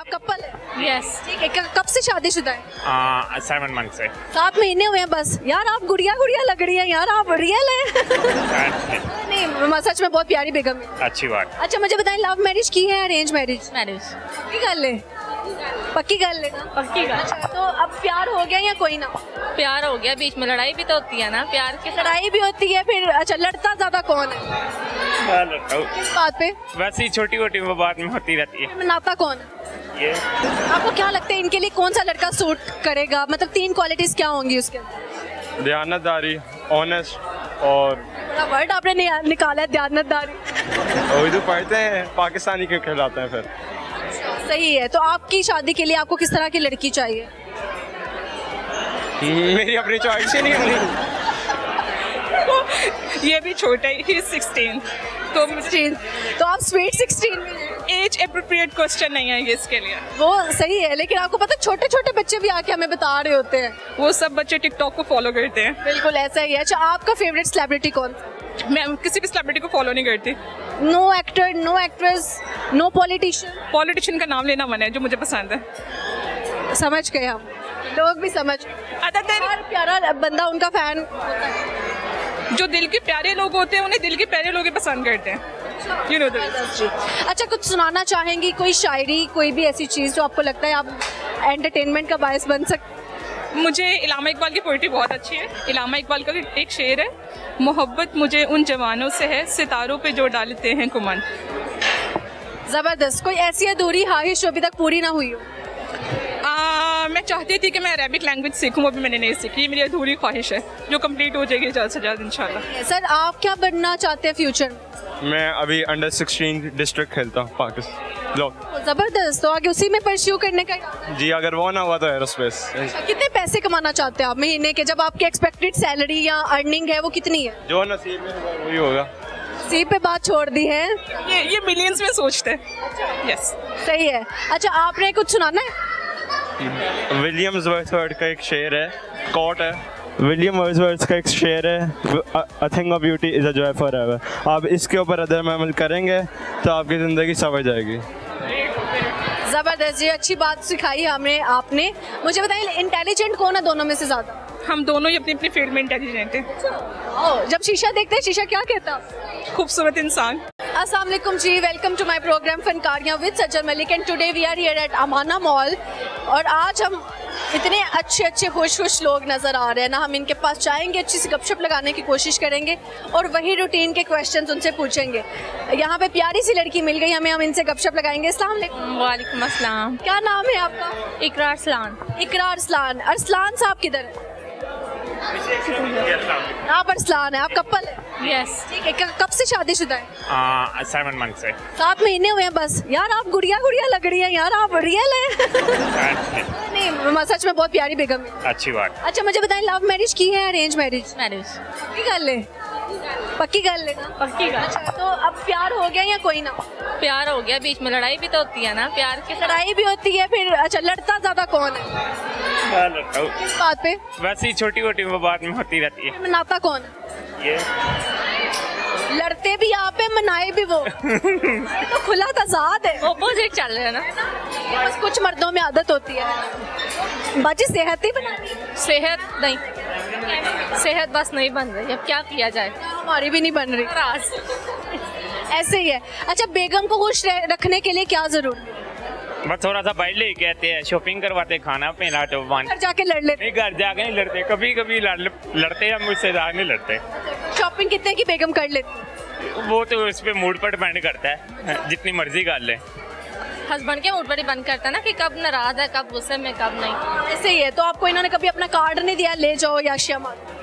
आप कपल है? यस। ठीक है, कब से शादीशुदा है? 7 मंथ से। 7 महीने हुए हैं बस। यार आप गुड़िया गुड़िया लग रही है यार, आप रियल है। नहीं सच में बहुत प्यारी बेगम है। अच्छी बात। अच्छा मुझे बताएं, लव मैरिज की है अरेंज मैरिज? मैरिज। पक्की कर ले, पक्की कर लेना। पक्की कर। अच्छा तो अब प्यार हो गया या कोई ना? प्यार हो गया, बीच में लड़ाई भी तो होती है ना प्यार के साथ। लड़ाई भी होती है फिर। अच्छा लड़ता ज्यादा कौन है किस बात पे? वैसे ही छोटी मोटी वो बात में होती रहती है। नाता कौन है? ये आपको क्या लगता है इनके लिए कौन सा लड़का सूट करेगा? मतलब 3 क्वालिटीज क्या होंगी उसके अंदर? दयानतदारी, ऑनेस्ट और बड़ा वर्ड आपने निकाला है, दयानतदारी। उर्दू पढ़ते हैं, पाकिस्तानी क्यों कहलाते हैं फिर? सही है। तो आपकी शादी के लिए आपको किस तरह की लड़की चाहिए? मेरी अपनी चॉइस ही नहीं है। ये भी छोटा ही, ही 16 तो 16। तो आप स्वीट 16 में हैं। एज अप्रोप्रिएट क्वेश्चन नहीं है ये इसके लिए। वो सही है, लेकिन आपको पता है छोटे छोटे बच्चे भी आके हमें बता रहे होते हैं। वो सब बच्चे टिकटॉक को फॉलो करते हैं। बिल्कुल ऐसा ही है। अच्छा आपका फेवरेट सेलिब्रिटी कौन? मैं किसी भी सेलिब्रिटी को फॉलो नहीं करती। No actor, no actress, no politician? Politician का नाम लेना मना है, जो मुझे पसंद है। समझ गए हम, लोग भी समझ। अदर देन हर प्यारा बंदा उनका फैन होता है। जो दिल के प्यारे लोग होते हैं उन्हें दिल के प्यारे लोग ही पसंद करते हैं। You know this. अच्छा कुछ सुनाना चाहेंगी, कोई शायरी, कोई भी ऐसी चीज़ जो आपको लगता है आप एंटरटेनमेंट का बायस बन सकते? मुझे इलामा इकबाल की पोइट्री बहुत अच्छी है। इलामा इकबाल का एक शेर है, मोहब्बत मुझे उन जवानों से है सितारों पे जो डालते हैं कुमन। ज़बरदस्त। कोई ऐसी अधूरी ख्वाहिश जो अभी तक पूरी ना हुई हो? मैं चाहती थी कि मैं अरेबिक लैंग्वेज सीखूं, अभी मैंने नहीं सीखी। ये मेरी अधूरी ख्वाहिश है जो कंप्लीट हो जाएगी जल्द से जल्द इंशाल्लाह। सर आप क्या बनना चाहते हैं फ्यूचर में? मैं अभी अंडर 16 डिस्ट्रिक्ट खेलता हूँ पाकिस्तान। ज़बरदस्त। तो आगे उसी में परस्यू करने का इरादा जी अगर वो ना हुआ तो एरोस्पेस। है? कितने पैसे कमाना चाहते हैं आप महीने के? जब आपकी एक्सपेक्टेड सैलरी या अर्निंग है वो कितनी है? जो नसीब में होगा वही होगा। सी पे बात छोड़ दी है। ये मिलियंस में सोचते हैं। यस सही है। अच्छा आपने कुछ सुनाना है? विलियम्स वर्ड्सवर्थ का एक शेर है, कोट है। विलियम वर्ड्सवर्थ का एक शेर है, a thing of beauty is a joy forever. आप इसके ऊपर अदर अमल करेंगे तो आपकी ज़िंदगी सवर जाएगी। ज़बरदस्त जी, अच्छी बात सिखाई हमें आपने। मुझे बताइए इंटेलिजेंट कौन है दोनों में से ज़्यादा? हम दोनों ही अपनी अपनी फील्ड में इंटेलिजेंट हैं। जब शीशा देखते हैं शीशा क्या कहता है? खूबसूरत इंसान। अस्सलाम वालेकुम जी, वेलकम टू माय प्रोग्राम फनकारियाँ with Sajjan Malik and today we are here at Amana mall. और आज हम इतने अच्छे अच्छे खुश लोग नज़र आ रहे हैं ना, हम इनके पास जाएंगे, अच्छी सी गपशप लगाने की कोशिश करेंगे और वही रूटीन के क्वेश्चंस उनसे पूछेंगे। यहाँ पे प्यारी सी लड़की मिल गई हमें, हम इनसे गपशप लगाएंगे। अस्सलाम वालेकुम। वालेकुम अस्सलाम। क्या नाम है आपका? इकरार सलान। इकरार अरसलान। अरसलान साहब किधर है? आप अरसलान है, आप कपल है? यस। ठीक है, कब से शादीशुदा है? 7 मंथ से। 7 महीने हुए हैं बस। यार आप गुड़िया गुड़िया लग रही है यार, आप रियल है। नहीं सच में बहुत प्यारी बेगम है। अच्छी बात। अच्छा मुझे बताएं, लव मैरिज की है अरेंज मैरिज? मैरिज। पक्की कर ले, पक्की कर लेना। पक्की कर। अच्छा तो अब प्यार हो गया या कोई ना? प्यार हो गया, बीच में लड़ाई भी तो होती है ना प्यार के साथ। लड़ाई भी होती है फिर। अच्छा लड़ता ज्यादा कौन है किस बात पे? वैसे ही छोटी मोटी वो बात में होती रहती है। नाता कौन है? ये लड़ते भी आप है, मनाए भी वो। ये तो खुला तजाद है। ऑपोजिट चल रहे हैं ना। ये बस कुछ मर्दों में आदत होती है। बाजी सेहत ही बनानी है। सेहत नहीं, सेहत बस नहीं बन रही, अब क्या किया जाए। हमारी भी नहीं बन रही। ऐसे ही है। अच्छा बेगम को खुश रखने के लिए क्या जरूरी है? बस थोड़ा सा बाहर ले कहते हैं, शॉपिंग करवाते, खाना पीना तो घर जाके लड़ लेते? नहीं, घर जाके नहीं लड़ते, कभी कभी लड़ते हैं, मुझसे ज़्यादा नहीं लड़ते। शॉपिंग कितने की बेगम कर लेती? वो तो उस पर मूड पर डिपेंड करता है, जितनी मर्जी कर ले। हस्बैंड के मूड पर डिपेंड करता है ना कि कब नाराज है, कब गुस्से में, कब नहीं। ऐसे ही है। तो आपको इन्होंने कभी अपना कार्ड नहीं दिया, ले जाओ या अशिया मांगो?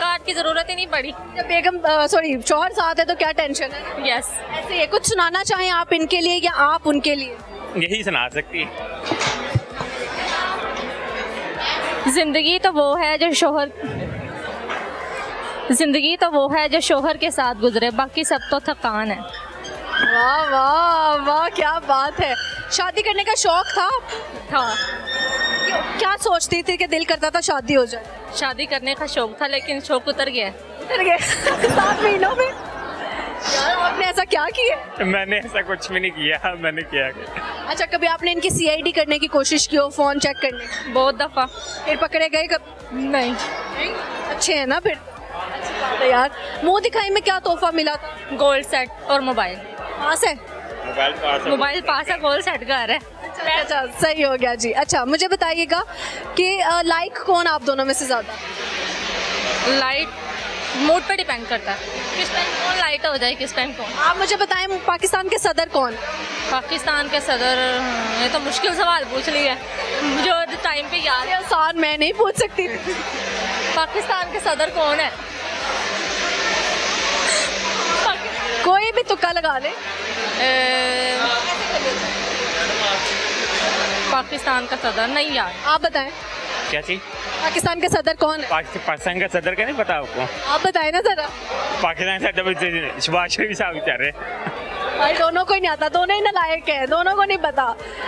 कार्ड की जरूरत ही नहीं पड़ी। जब बेगम सॉरी शौहर साथ है तो क्या टेंशन है? यस। ऐसे ही है। कुछ सुनाना चाहें आप इनके लिए या आप उनके लिए? यही सुना सकती है। जिंदगी तो वो है जो शोहर के साथ गुजरे, बाकी सब तो थकान है। वाह वाह वाह, क्या बात है। शादी करने का शौक था? क्या सोचती थी कि दिल करता था शादी हो जाए? शादी करने का शौक था लेकिन शौक उतर गया। उतर गए 7 महीनों में। यार आपने ऐसा क्या किया? मैंने ऐसा कुछ भी नहीं किया, मैंने किया क्या? अच्छा, कभी आपने इनकी CID करने की कोशिश की हो, फोन चेक करने की? बहुत दफ़ा। फिर पकड़े गए कब? नहीं। अच्छे हैं ना फिर? अच्छी बात है यार। मुंह दिखाई में क्या तोहफा मिला था? गोल्ड सेट और मोबाइल। पास है? मोबाइल पास है, गोल्ड सेट घर है। अच्छा, सही हो गया जी। अच्छा, मुझे बताइएगा कि लाइक कौन आप दोनों में से ज़्यादा? लाइट मूड पे डिपेंड करता है, किस टाइम कौन लाइट हो जाए, किस टाइम कौन। आप मुझे बताएं, पाकिस्तान के सदर कौन? पाकिस्तान के सदर, ये तो मुश्किल सवाल पूछ लिया, जो टाइम पे याद ये आसान मैं नहीं पूछ सकती। पाकिस्तान के सदर कौन है? कोई भी तुक्का लगा ले। पाकिस्तान का सदर नहीं यार। आप बताएं, क्या चीज? पाकिस्तान के सदर कौन है? पाकिस्तान का सदर का नहीं पता आपको? आप बताएं ना जरा। पाकिस्तान का सदर शहबाज शरीफ साहब बेचारे। भाई दोनों को ही नहीं आता, दोनों ही नालायक है, दोनों को नहीं पता।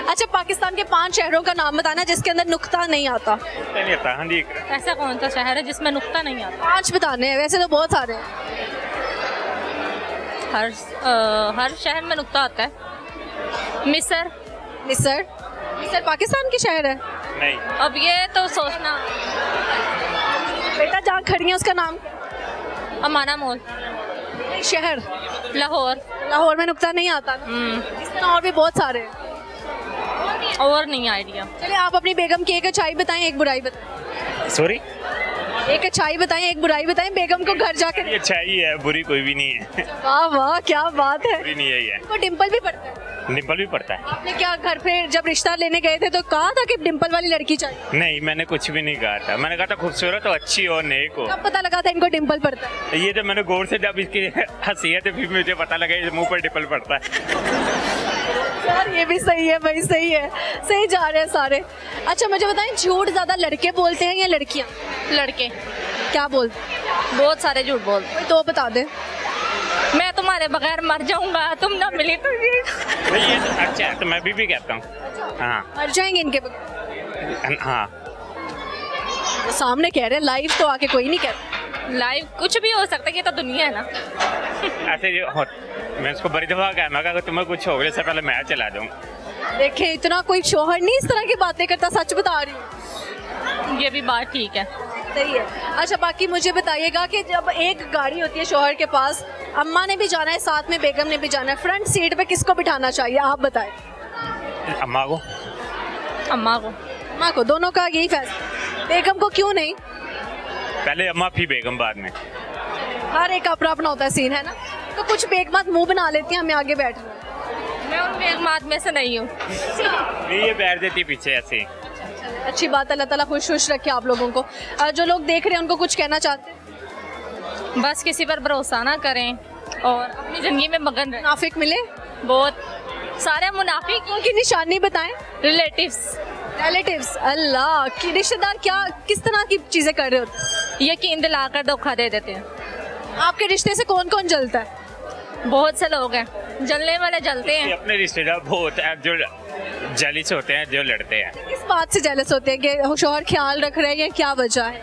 अच्छा, पाकिस्तान के 5 शहरों का नाम बताना जिसके अंदर नुक्ता नहीं आता। नहीं आता। हाँ जी। ऐसा कौन सा शहर है जिसमें नुक्ता नहीं आता? 5 बताने हैं, वैसे तो बहुत सारे हैं। हर शहर में नुक्ता आता है। मिस्र। मिस्र? मिस्र पाकिस्तान की शहर है? नहीं। अब ये तो सोचना। बेटा जहाँ खड़ी है उसका नाम? अमाना मॉल। शहर? लाहौर। लाहौर में नुक्ता नहीं आता ना? इस तरह और भी बहुत सारे हैं। और नहीं आइडिया। चलिए, आप अपनी बेगम की एक अच्छाई बताएं, एक बुराई बताएं। सॉरी? एक अच्छाई बताएं, एक बुराई बताएं, बेगम को घर जाकर। ये अच्छा ही है, बुरी कोई भी नहीं है। वाह वाह, क्या बात है। बुरी नहीं है ये। को डिम्पल भी पड़ता है? डिम्पल भी पड़ता है। आपने क्या घर पे जब रिश्ता लेने गए थे तो कहा था कि डिम्पल वाली लड़की चाहिए? नहीं, मैंने कुछ भी नहीं कहा था। मैंने कहा था खूबसूरत और अच्छी और नेक हो। कब पता लगा था इनको डिम्पल पड़ता है? ये तो मैंने गौर से जब इसकी हंसी है तो फिर मुझे पता लगा ये मुंह पर डिम्पल पड़ता है। यार ये भी सही है भाई, सही है, सही जा रहे हैं सारे। अच्छा, मुझे बताएं, झूठ ज्यादा लड़के बोलते हैं या लड़कियां? लड़के। क्या बोलते हैं? बहुत सारे झूठ बोलते। कोई तो बता दे। मैं तुम्हारे बगैर मर जाऊंगा, तुम ना मिली तो ये। नहीं, ये तो अच्छा है, तो मैं भी कहता हूँ। हाँ मर जाएंगे इनके बगैर? हाँ। सामने कह रहे हैं, लाइव तो आके कोई नहीं कहता। लाइव कुछ भी हो सकता है, ये तो दुनिया है ना। ऐसे मैं उसको बड़ी दफा कहा, मैं कहा तुम्हें कुछ हो गया इससे पहले मैं चला जाऊँ। देखे, इतना कोई शोहर नहीं इस तरह की बातें करता, सच बता रही हूँ। ये भी बात ठीक है। सही है। अच्छा, बाकी मुझे बताइएगा कि जब एक गाड़ी होती है शोहर के पास, अम्मा ने भी जाना है, साथ में बेगम ने भी जाना है, फ्रंट सीट पे किसको बिठाना चाहिए, आप बताएं। अम्मा को। अम्मा को। अम्मा को? दोनों का यही फैसला? बेगम को क्यों नहीं? पहले अम्मा फिर बेगम बाद में। हर एक अपना अपना होता है सीन, है ना? तो कुछ बेगमात मुंह बना लेती हैं, हमें आगे बैठ रहे हैं। मैं उन बेगमात में से नहीं हूँ। नहीं, ये बैठ देती पीछे ऐसे। अच्छी बात, अल्लाह ताला खुश खुश रखे आप लोगों को। जो लोग देख रहे हैं उनको कुछ कहना चाहते हैं? बस किसी पर भरोसा ना करें और अपनी जिंदगी में मगन रहें। मुनाफिक मिले? बहुत सारे मुनाफिक। उनकी निशानी बताएं। रिलेटिव्स। रिलेटिव्स? अल्लाह की रिश्तेदार क्या किस तरह की चीजें कर रहे होते हैं? यकीन दिलाकर धोखा दे देते हैं। आपके रिश्ते से कौन कौन जलता है? बहुत से लोग हैं, जलने वाले जलते ये हैं। अपने रिश्तेदार बहुत हैं जो जेलिस होते हैं, जो लड़ते हैं। किस बात से जेलस होते हैं कि शोहर ख्याल रख रहे हैं या क्या वजह है?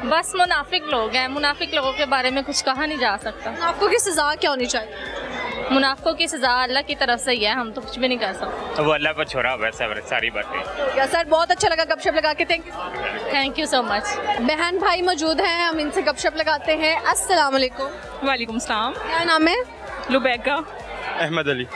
बस मुनाफिक लोग हैं। मुनाफिक लोगों के बारे में कुछ कहा नहीं जा सकता। आपको की सजा क्या होनी चाहिए? मुनाफिकों की सजा अल्लाह की तरफ से ही है, हम तो कुछ भी नहीं कर सकते। वो अल्लाह पर छोड़ा हुआ है सब सारी बातें। या सर, बहुत अच्छा लगा गपशप लगा के, thank you. Thank you so much. बहन भाई मौजूद हैं, हम इनसे गपशप लगाते हैं। अस्सलाम वालेकुम। वालेकुम सलाम। क्या नाम है? लुबैका। अहमद अली।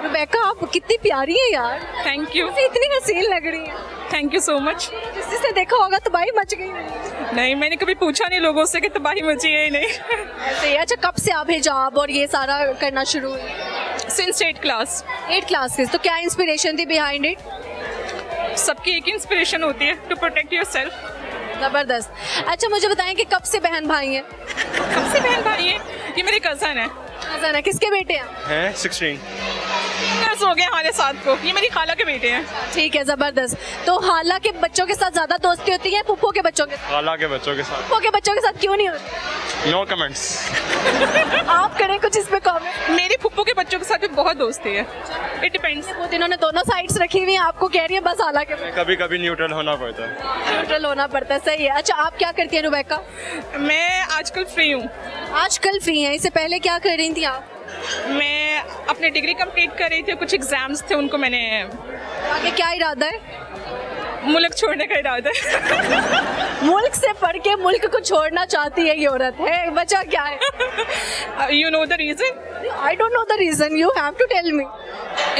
रुबैका, आप कितनी प्यारी है यार, थैंक यू। इतनी हसीन लग रही है। Thank you so much. जिसने देखा होगा तबाही मच गई है। नहीं, मैंने कभी पूछा नहीं लोगों से कि तबाही मची है नहीं। ऐसे ही। अच्छा, कब से आप हिजाब और ये सारा करना शुरू हुई? Since 8 class. 8 क्लासेस। तो क्या इंस्पिरेशन थी बिहाइंड इट? सबकी एक इंस्पिरेशन होती है, टू प्रोटेक्ट योर सेल्फ। जबरदस्त। अच्छा, मुझे बताएं कि कब से बहन भाई हैं? कब से बहन भाई है? ये मेरे कज़न है। कज़न है? किसके बेटे हैं? 16। दस हो गए हमारे साथ को। ये मेरी खाला के बेटे हैं। ठीक है, जबरदस्त। तो खाला के बच्चों के साथ ज्यादा दोस्ती होती है, फूफो के बच्चों के साथ? खाला के बच्चों के साथ। फूफो के बच्चों के साथ क्यों नहीं होती? No comments. आप करें कुछ इस पे कमेंट। मेरी फुप्पो के बच्चों के साथ भी बहुत दोस्ती है। It depends. वो इन्होंने दोनों साइड्स रखी हुई हैं, आपको कह रही है बस हालांकि कभी कभी न्यूट्रल होना पड़ता है। न्यूट्रल होना पड़ता है। सही है। अच्छा, आप क्या करती हैं रुबैका? मैं आजकल फ्री हूँ। आजकल फ्री हैं, इससे पहले क्या कर रही थी आप? मैं अपनी डिग्री कंप्लीट कर रही थी, कुछ एग्जाम्स थे उनको मैंने, आगे क्या इरादा है? मुल्क छोड़ने का इरादा है। मुल्क से पढ़ के मुल्क को छोड़ना चाहती है ये औरत है, बचा क्या है? You know the reason? I don't know the reason, you have to tell me.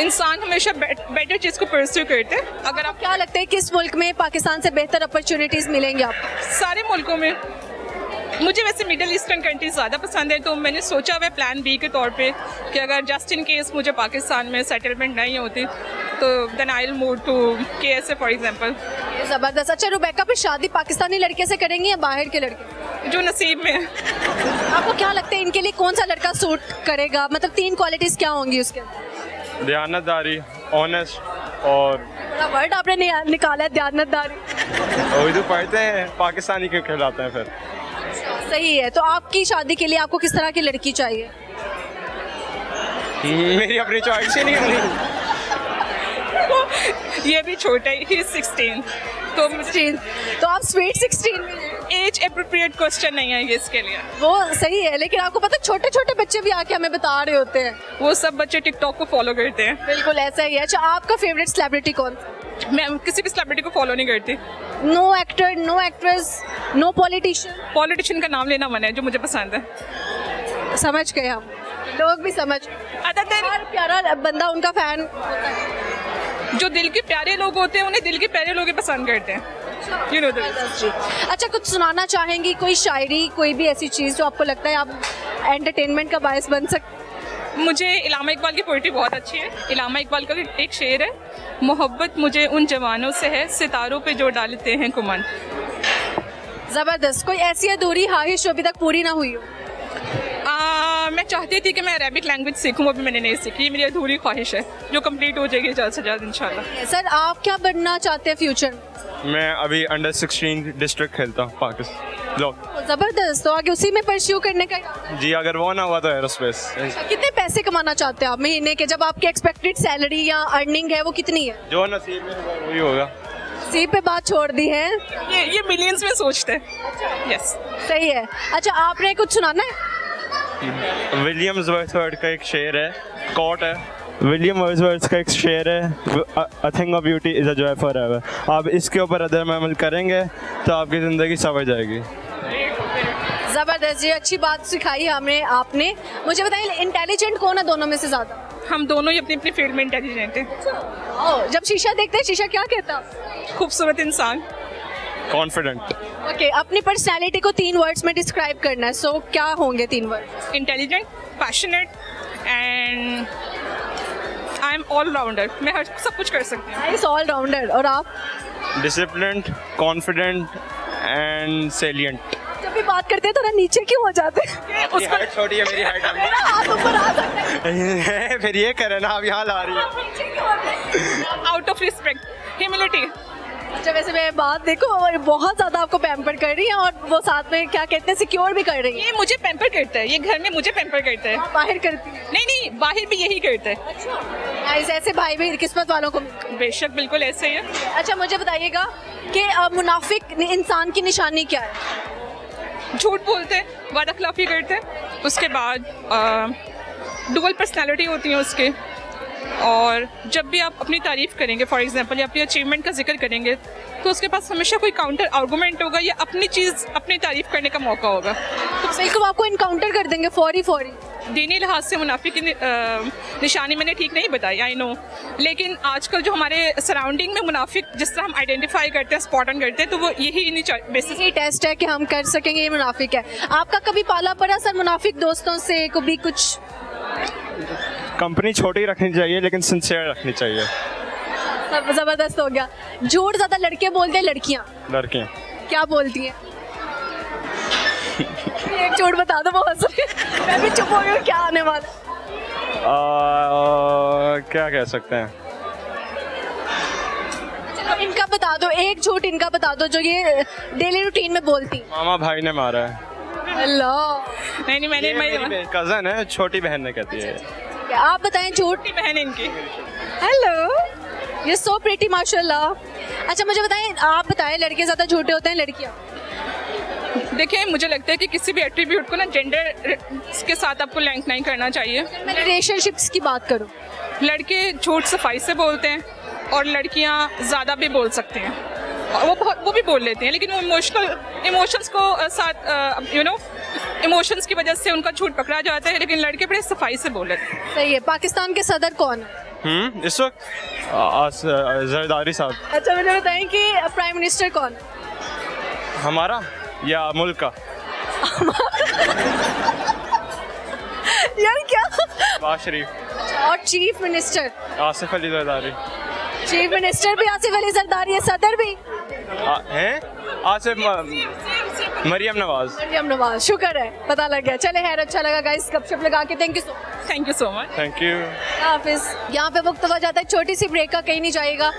इंसान हमेशा बेटर चीज़ को परस्यू करते हैं। अगर आप क्या लगता है किस मुल्क में पाकिस्तान से बेहतर अपॉर्चुनिटीज मिलेंगी आपको? सारे मुल्कों में, मुझे वैसे मिडिल ईस्टर्न कंट्रीज ज़्यादा पसंद है, तो मैंने सोचा हुआ प्लान बी के तौर पे कि अगर जस्ट इन केस मुझे पाकिस्तान में सेटलमेंट नहीं होती तो then I will move to KSA for example. जबरदस्त। अच्छा रुबैका, फिर शादी पाकिस्तानी लड़के से करेंगी या बाहर के लड़के? जो नसीब में है। आपको क्या लगता है इनके लिए कौन सा लड़का सूट करेगा? मतलब 3 क्वालिटीज क्या होंगी उसके? दयानतदारी, ऑनेस्ट और बड़ा वर्ड आपने निकाला है, दयानतदारी। उर्दू पढ़ते हैं, पाकिस्तानी के कहलाते हैं फिर। सही है। तो आपकी शादी के लिए आपको किस तरह की लड़की चाहिए? मेरी अपनी चॉइस ही नहीं होनी। ये भी छोटा है, ही इज 16, तो 16। तो आप स्वीट 16 में हैं। एज अप्रोप्रिएट क्वेश्चन नहीं है ये इसके लिए। वो सही है, लेकिन आपको पता है छोटे छोटे बच्चे भी आके हमें बता रहे होते हैं। वो सब बच्चे टिकटॉक को फॉलो करते हैं। बिल्कुल ऐसा ही है। अच्छा, आपका फेवरेट सेलिब्रिटी कौन? मैं किसी भी सेलिब्रिटी को फॉलो नहीं करती। No actor, no actress, no politician? Politician का नाम लेना मना है, जो मुझे पसंद है। समझ गए हम, लोग भी समझ। अदर देन हर प्यारा बंदा उनका फैन। जो दिल के प्यारे लोग होते हैं उन्हें दिल के प्यारे लोग ही पसंद करते हैं। You know that. अच्छा, कुछ सुनाना चाहेंगी? कोई शायरी, कोई भी ऐसी चीज़ जो आपको लगता है आप एंटरटेनमेंट का बायस बन सकते? मुझे इलामा इकबाल की पोइट्री बहुत अच्छी है। इलामा इकबाल का एक शेर है, मोहब्बत मुझे उन जवानों से है, सितारों पे जो डालते हैं कुमन। ज़बरदस्त। कोई ऐसी अधूरी ख्वाहिश जो अभी तक पूरी ना हुई हो? मैं चाहती थी कि मैं अरेबिक लैंग्वेज सीखूं, अभी मैंने नहीं सीखी। ये मेरी अधूरी ख्वाहिश है जो कंप्लीट हो जाएगी जल्द से जल्द इंशाल्लाह। सर, आप क्या बनना चाहते हैं फ्यूचर में? मैं अभी अंडर 16 डिस्ट्रिक्ट खेलता हूँ पाकिस्तान ब्लॉक। ज़बरदस्त। तो आगे उसी में परस्यू करने का? जी, अगर वो ना हुआ तो एरोस्पेस। कितने पैसे कमाना चाहते हैं आप महीने के? जब आपकी एक्सपेक्टेड सैलरी या अर्निंग है वो कितनी है? जो नसीब में होगा वही होगा। सी पे बात छोड़ दी है। ये मिलियंस में सोचते हैं। यस, सही है। अच्छा, आपने कुछ सुनाना है? विलियम्स वर्ड्सवर्थ का एक शेर है, कोट है। विलियम वर्ड्सवर्थ का एक शेर है, a thing of beauty is a joy forever. आप इसके ऊपर अदर में अमल करेंगे तो आपकी ज़िंदगी संवर जाएगी। ज़बरदस्त। ये अच्छी बात सिखाई हमें आपने। मुझे बताइए, इंटेलिजेंट कौन है दोनों में से ज़्यादा? हम दोनों ही अपनी अपनी फील्ड में इंटेलिजेंट हैं। जब शीशा देखते हैं, शीशा क्या कहता है? खूबसूरत इंसान। कॉन्फिडेंट। ओके, अपनी पर्सनैलिटी को 3 वर्ड्स में डिस्क्राइब करना है, सो क्या होंगे 3 word? Intelligent, passionate and I am all rounder. मैं हर सब कुछ कर सकती हूँ। Nice, all rounder. और आप? Disciplined, confident and salient. जब भी बात करते हैं थोड़ा नीचे क्यों हो जाते हैं? उसकी हाइट छोटी है, मेरी हाइट मेरा हाथ ऊपर आ सकता है। फिर ये करे ना, अब यहाँ ला रही है। Out of respect, humility. अच्छा, वैसे मैं बात देखो, वो बहुत ज़्यादा आपको पैम्पर कर रही है और वो साथ में क्या कहते हैं, सिक्योर भी कर रही है। ये मुझे पैम्पर करता है, ये घर में मुझे पैम्पर करता है। बाहर करती है? नहीं, बाहर भी यही करता है। अच्छा, ऐसे भाई भी किस्मत वालों को मिलते हैं। बेशक, बिल्कुल ऐसे ही है। अच्छा, मुझे बताइएगा कि मुनाफिक इंसान की निशानी क्या है? झूठ बोलते हैं, वादाखिलाफी करते हैं, उसके बाद डुअल पर्सनालिटी होती है उसके। और जब भी आप अपनी तारीफ़ करेंगे, फॉर एग्जांपल, या अपनी अचीवमेंट का जिक्र करेंगे, तो उसके पास हमेशा कोई काउंटर आर्गूमेंट होगा या अपनी चीज़ अपनी तारीफ़ करने का मौका होगा। तो बिल्कुल आपको इनकाउंटर कर देंगे फौरी। दीनी लिहाज से मुनाफिक की निशानी मैंने ठीक नहीं बताई, आई नो, लेकिन आजकल जो हमारे सराउंडिंग में मुनाफिक जिस तरह हम आइडेंटिफाई करते हैं, स्पॉट ऑन करते हैं, तो वो यही बेसिस यही टेस्ट है कि हम कर सकेंगे ये मुनाफिक है। आपका कभी पाला पड़ा सर मुनाफिक दोस्तों से? कभी कुछ? कंपनी छोटी रखनी चाहिए लेकिन सिंसियर रखनी चाहिए। सब जबरदस्त हो गया। झूठ ज़्यादा लड़के बोलते हैं, लड़कियाँ लड़कियाँ क्या बोलती हैं? एक झूठ बता दो, बहुत मैं भी चुप हो गई, क्या आने वाला? क्या कह सकते हैं? चलो इनका बता दो, एक झूठ इनका बता दो जो ये डेली रूटीन में बोलती। मामा भाई ने मारा है। अल्लाह। नहीं, मैंने कज़न है, छोटी बहन ने कहती है। आप बताएं झूठ। छोटी बहन है इनकी। हेलो, ये सो प्रीटी माशाल्लाह। अच्छा मुझे बताएं, आप बताएं लड़के ज़्यादा झूठे होते हैं लड़कियाँ? देखिए मुझे लगता है कि किसी भी एट्रीब्यूट को ना जेंडर के साथ आपको लिंक नहीं करना चाहिए। मैं रिलेशनशिप्स की बात करूँ, लड़के झूठ सफाई से बोलते हैं और लड़कियां ज़्यादा भी बोल सकते हैं, और वो भी बोल लेते हैं, लेकिन वो इमोशंस को साथ इमोशंस की वजह से उनका झूठ पकड़ा जाता है, लेकिन लड़के बड़े सफाई से बोल लेते हैं। सही है। पाकिस्तान के सदर कौन है? इस वक्त जरदारी साहब। अच्छा मुझे बताएं कि प्राइम मिनिस्टर कौन है? हमारा या मुल्क का? यार क्या? नवाज शरीफ। और chief minister? Asif Ali Zardari. Chief minister भी आसिफ अली जरदारी है, सदर भी हैं आसिफ मरियम नवाज। मरियम नवाज। शुक्र है, पता लग गया। चले खैर, अच्छा लगा गाइस गपशप लगा के। Thank you so much. Thank you. हाफिज। यहाँ पे वक्त हो जाता है छोटी सी ब्रेक का, कहीं नहीं जाएगा।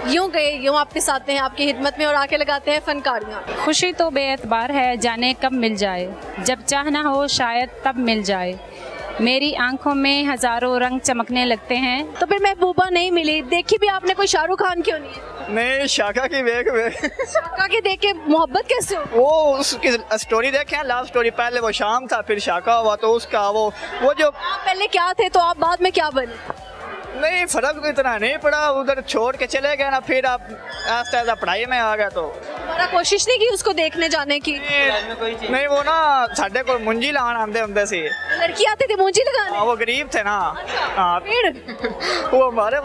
यूं गए यूं आपके साथ हैं, आपकी खिदमत में, और आके लगाते हैं फनकारियाँ। खुशी तो बेएतबार है, जाने कब मिल जाए, जब चाहना हो शायद तब मिल जाए, मेरी आंखों में हजारों रंग चमकने लगते हैं। तो फिर महबूबा नहीं मिली, देखी भी आपने कोई शाहरुख खान क्यों नहीं है? नहीं, शाका की शाका के देख के मोहब्बत कैसे हो? वो उसकी स्टोरी देखे, लव स्टोरी। पहले वो शाम था, फिर शाका हुआ, तो उसका वो जो आप पहले क्या थे तो आप बाद में क्या बने? नहीं, फर्क इतना नहीं पड़ा, उधर छोड़ के चले गए ना, फिर आप आस्ते आस्ते पढ़ाई में आ गया। तो हमारा कोशिश नहीं की उसको देखने जाने की? नहीं, वो ना साढ़े को मुंजी लान आंदे होंगे सी। लड़की आती थी मुंजी लगाने? हाँ, वो गरीब थे ना। हाँ, फिर वो हमारे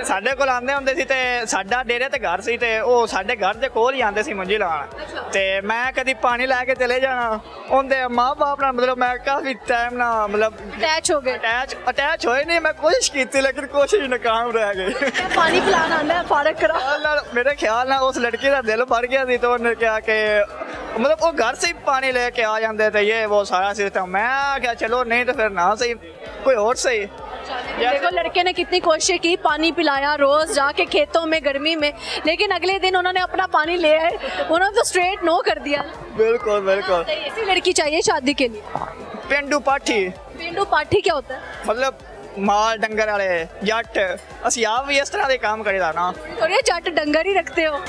साढ़े को आंदे होंगे सी, ते साडा डेरे ते घर सी, ते वो साढ़े घर दे कोल ही आंदे सी मुंजी लान। ते मैं कदी पानी लैके चले जाना, उनके माँ बाप ना, मतलब मैं काफी टाइम ना, मतलब अटैच हो गए? अटैच होए नहीं, मैं कोशिश की थी, लेकिन कोशिश नाकाम रह गई। पानी पिलाना आंदा है, फारक करा। मेरे ख्याल ना उस लड़की का दिल भर गया थी, तो उन्होंने क्या कि मतलब वो घर से ही पानी लेके आ जाते थे, ये वो सारा सिस्टम। मैं क्या, चलो नहीं तो फिर ना सही, कोई और सही। देखो लड़के ने कितनी कोशिश की, पानी पिलाया रोज जाके खेतों में गर्मी में, लेकिन अगले दिन उन्होंने अपना पानी ले आए, उन्होंने तो स्ट्रेट नो कर दिया। बिल्कुल बिल्कुल। ऐसी लड़की चाहिए शादी के लिए। पेंडू पाठी। पेंडू पाठी क्या होता है? मतलब माल डंगर वाले जट, असि आप भी इस तरह के काम करेदा ना। और ये जट डंगर ही रखते हो?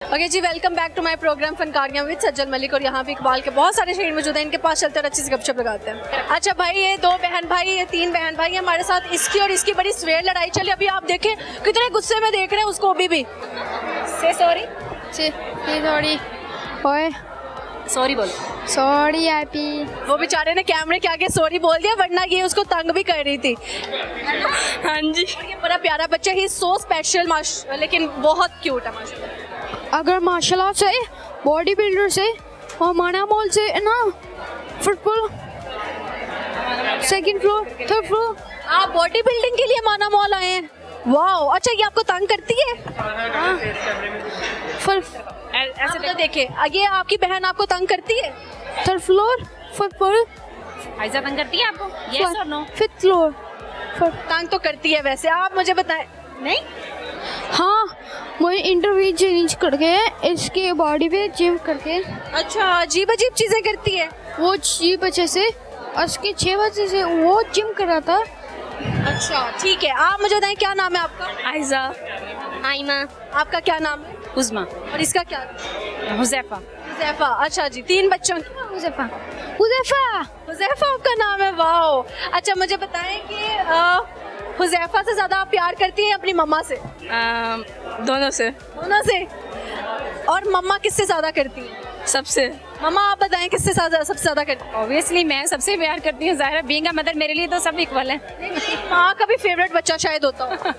ओके जी, welcome back to my programme फनकारियाँ विद सज्जल मलिक। और यहाँ भी इकबाल के बहुत सारे शहीद मौजूद हैं, इनके पास चलते और अच्छे से गपशप लगाते हैं। अच्छा भाई, ये 2 बहन भाई, ये 3 बहन भाई हमारे साथ, इसकी और इसकी बड़ी स्वेर लड़ाई चली। अभी आप देखें कितने गुस्से में देख रहे हैं उसको। अभी भी से सॉरी सॉरी ओए सॉरी बोलो। सॉरी आपी। वो बेचारे ने कैमरे के आगे सॉरी बोल दिया, वरना ये उसको तंग भी कर रही थी। हाँ जी। ये बड़ा प्यारा बच्चा, ही सो स्पेशल, लेकिन बहुत क्यूट है माशाल्लाह। अगर माशाल्लाह से, बॉडी बिल्डर से और माना मॉल से ना, football second floor, third floor. आप बॉडी बिल्डिंग के लिए माना मॉल आए हैं? वाओ, अच्छा ये आपको तंग करती है? ऐसे तो देखे, ये आपकी बहन आपको तंग करती है? Third floor, fourth floor. Aiza तंग करती है आपको? यस और नो? Fifth floor. तंग तो करती है वैसे। आप मुझे बताएं। नहीं, हाँ, मुझे इंटरव्यू चेंज करके, इसके बॉडी पे जिम करके। अच्छा, अजीब अजीब चीजें करती है वो 6 बजे से, उसके 6 बजे से वो जिम कर रहा था। अच्छा ठीक है, आप मुझे बताएं क्या नाम है आपका? आयजा। आइमा। आपका क्या नाम है? उज़मा। और इसका क्या? हुज़ैफा। हुज़ैफा। अच्छा जी, 3 बच्चों की। हुज़ैफा। हुज़ैफा। हुज़ैफा आपका नाम है, वाओ। अच्छा मुझे बताएं कि हुज़ैफा से ज्यादा आप प्यार करती हैं अपनी मम्मा से? दोनों से। दोनों से। और मम्मा किससे ज्यादा करती है? सबसे। मम्मा आप बताएं किससे सबसे ज्यादा करती है? ऑब्वियसली मैं सबसे प्यार करती हूँ, ज़ाहिर है, बीइंग अ मदर मेरे लिए तो सब इक्वल है। माँ का भी फेवरेट बच्चा शायद होता हो।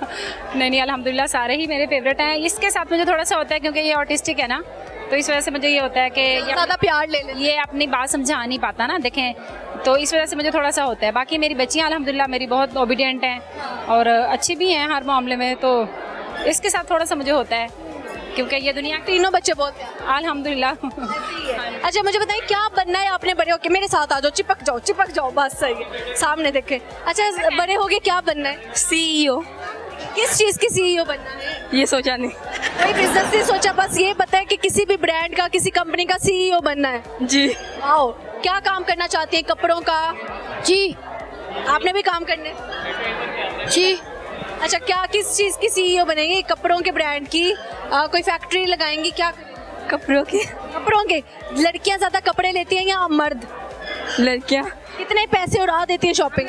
नहीं, अल्हम्दुलिल्लाह सारे ही मेरे फेवरेट हैं। इसके साथ मुझे थोड़ा सा होता है क्योंकि ये ऑटिस्टिक है ना, तो इस वजह से मुझे ये होता है कि ये ज्यादा प्यार ले ले, ये अपनी बात समझा नहीं पाता ना, देखें, तो इस वजह से मुझे थोड़ा सा होता है। बाकी मेरी बच्चियाँ अल्हम्दुलिल्लाह मेरी बहुत ओबीडियंट हैं और अच्छी भी हैं हर मामले में, तो इसके साथ थोड़ा सा मुझे होता है। क्योंकि ये दुनिया तीनों बच्चे बोलते हैं। अल्हम्दुलिल्लाह। अच्छा मुझे बताइए क्या बनना है आपने बड़े होके? मेरे साथ आ जाओ, चिपक जाओ बस, सही है, सामने देखे। अच्छा बड़े होके क्या बनना है? CEO। किस चीज़ की CEO बनना है? ये सोचा नहीं। कोई बिजनेस नहीं सोचा, बस ये पता है कि किसी भी ब्रांड का, किसी कंपनी का CEO बनना है। जी। आओ, क्या काम करना चाहती हैं? कपड़ों का? जी आपने भी काम करने? जी अच्छा क्या किस चीज़ की CEO बनेंगे? कपड़ों के ब्रांड की? कोई फैक्ट्री लगाएंगी? क्या कपड़ों की। कपड़ों के? लड़कियां ज़्यादा कपड़े लेती हैं या मर्द? लड़कियाँ। कितने पैसे उड़ा देती हैं शॉपिंग?